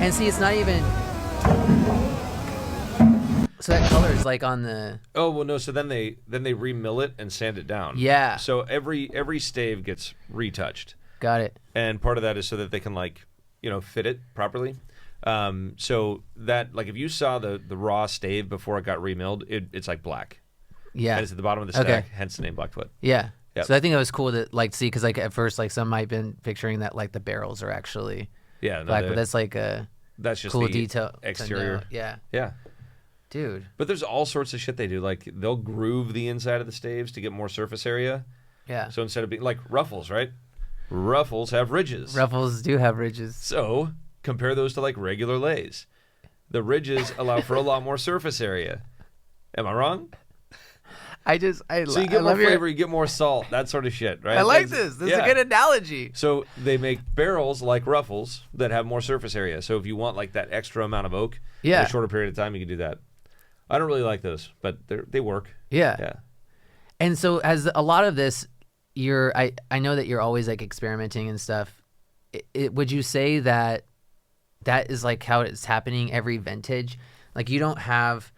And see, it's not even. So that color is like on the. Oh well, no. So then they remill it and sand it down. Yeah. So every stave gets retouched. Got it. And part of that is so that they can, like, you know, fit it properly. So that, like, if you saw the raw stave before it got remilled, it's like black. Yeah. And it's at the bottom of the stack, Okay. hence the name Blackfoot. Yeah. Yep. So I think it was cool to like see, because like at first, like some might have been picturing that like the barrels are actually black, but that's like a that's just cool the detail exterior. Yeah. Yeah. Dude. But there's all sorts of shit they do. Like, they'll groove the inside of the staves to get more surface area. Yeah. So instead of being like ruffles, right? Ruffles have ridges. Ruffles do have ridges. So compare those to like regular lays. The ridges allow for a lot more surface area. Am I wrong? So you get more flavor, you get more salt, that sort of shit, right? I like this. This is a good analogy. So they make barrels like ruffles that have more surface area. So if you want like that extra amount of oak in a shorter period of time, you can do that. I don't really like those, but they work. Yeah. Yeah. And so as a lot of this, I know that you're always like experimenting and stuff. Would you say that is like how it's happening every vintage? Like, you don't have,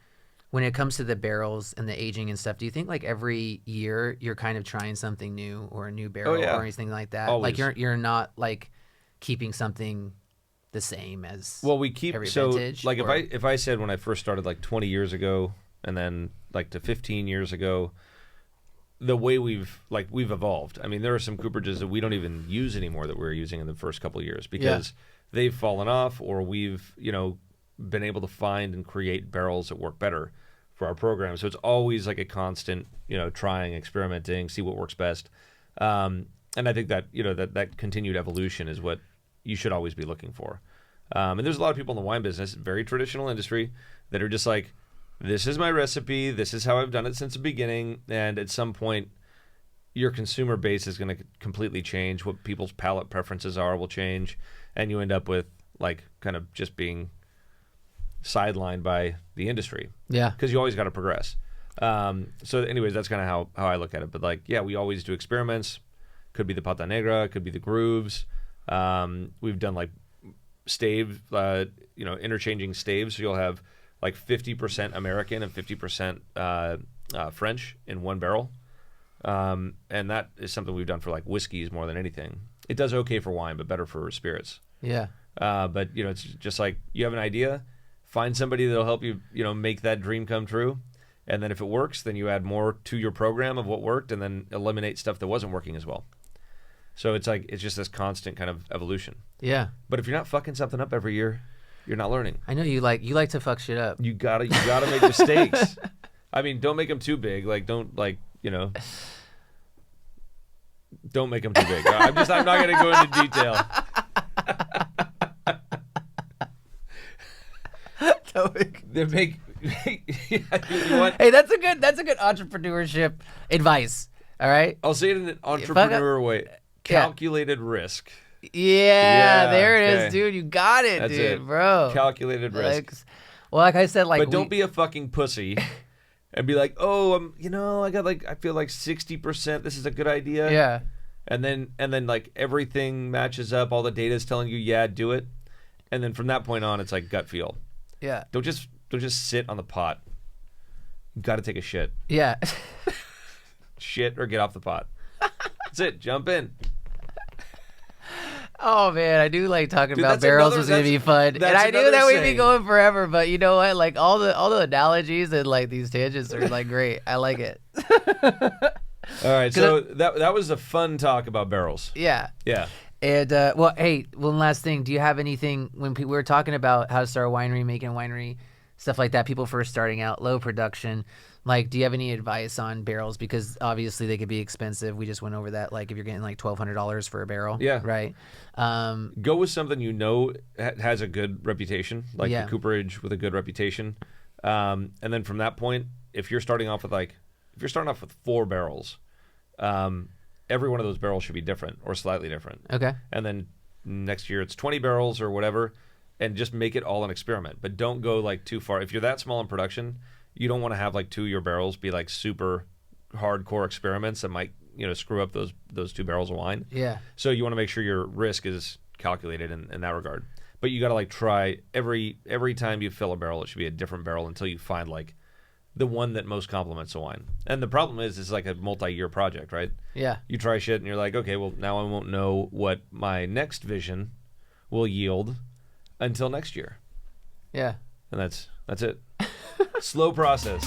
when it comes to the barrels and the aging and stuff, do you think like every year you're kind of trying something new, or a new barrel or anything like that? Always. Like you're not like keeping something the same as we keep every so vintage, like or? if I said when I first started like 20 years ago and then like to 15 years ago, the way we've evolved. I mean, there are some cooperages that we don't even use anymore that we were using in the first couple of years because they've fallen off, or we've, you know, been able to find and create barrels that work better for our program. So it's always like a constant, you know, trying, experimenting, see what works best. And I think that, you know, that continued evolution is what you should always be looking for. And there's a lot of people in the wine business, very traditional industry, that are just like, this is my recipe, this is how I've done it since the beginning, and at some point your consumer base is going to completely change. What people's palate preferences are will change, and you end up with like kind of just being sidelined by the industry. Yeah. Because you always got to progress. So anyways, that's kind of how I look at it. But like, yeah, we always do experiments. Could be the Pata Negra, could be the grooves. We've done like stave, you know, interchanging staves. So you'll have like 50% American and 50% French in one barrel. And that is something we've done for like whiskeys more than anything. It does okay for wine, but better for spirits. Yeah. But, you know, it's just like, you have an idea, find somebody that'll help you, you know, make that dream come true. And then if it works, then you add more to your program of what worked, and then eliminate stuff that wasn't working as well. So it's like, it's just this constant kind of evolution. Yeah. But if you're not fucking something up every year, you're not learning. I know you like to fuck shit up. You gotta make mistakes. I mean, don't make them too big. Like, don't don't make them too big. I'm not going to go into detail. Hey, that's a good entrepreneurship advice. All right. I'll say it in an entrepreneur way. Calculated risk. Yeah, there it is, dude. You got it, That's dude, it. Bro. Calculated risk. Like I said, but don't be a fucking pussy and be like, oh, I feel like 60%. This is a good idea. Yeah. And then like everything matches up. All the data is telling you, yeah, do it. And then from that point on, it's like gut feel. Yeah. Don't just sit on the pot. You got to take a shit. Yeah. Shit or get off the pot. That's it. Jump in. Oh man, I do like talking about barrels. Was gonna be fun, and I knew that we'd be going forever. But you know what? Like all the analogies and like these tangents are like great. I like it. All right, so that was a fun talk about barrels. Yeah. Yeah. And well, hey, one last thing. Do you have anything when we were talking about how to start a winery, making a winery, stuff like that? People first starting out, low production. Like, do you have any advice on barrels? Because obviously they could be expensive. We just went over that. Like, if you're getting like $1,200 for a barrel, yeah, right. Go with something has a good reputation, like the cooperage with a good reputation. And then from that point, if you're starting off with 4 barrels, every one of those barrels should be different or slightly different. Okay. And then next year it's 20 barrels or whatever, and just make it all an experiment. But don't go like too far. If you're that small in production, you don't want to have like 2 of your barrels be like super hardcore experiments that might screw up those 2 barrels of wine. Yeah. So you want to make sure your risk is calculated in that regard. But you got to like try every time you fill a barrel, it should be a different barrel until you find like the one that most complements the wine. And the problem is it's like a multi-year project, right? Yeah. You try shit and you're like, okay, well now I won't know what my next vision will yield until next year. Yeah. And that's it. Slow process.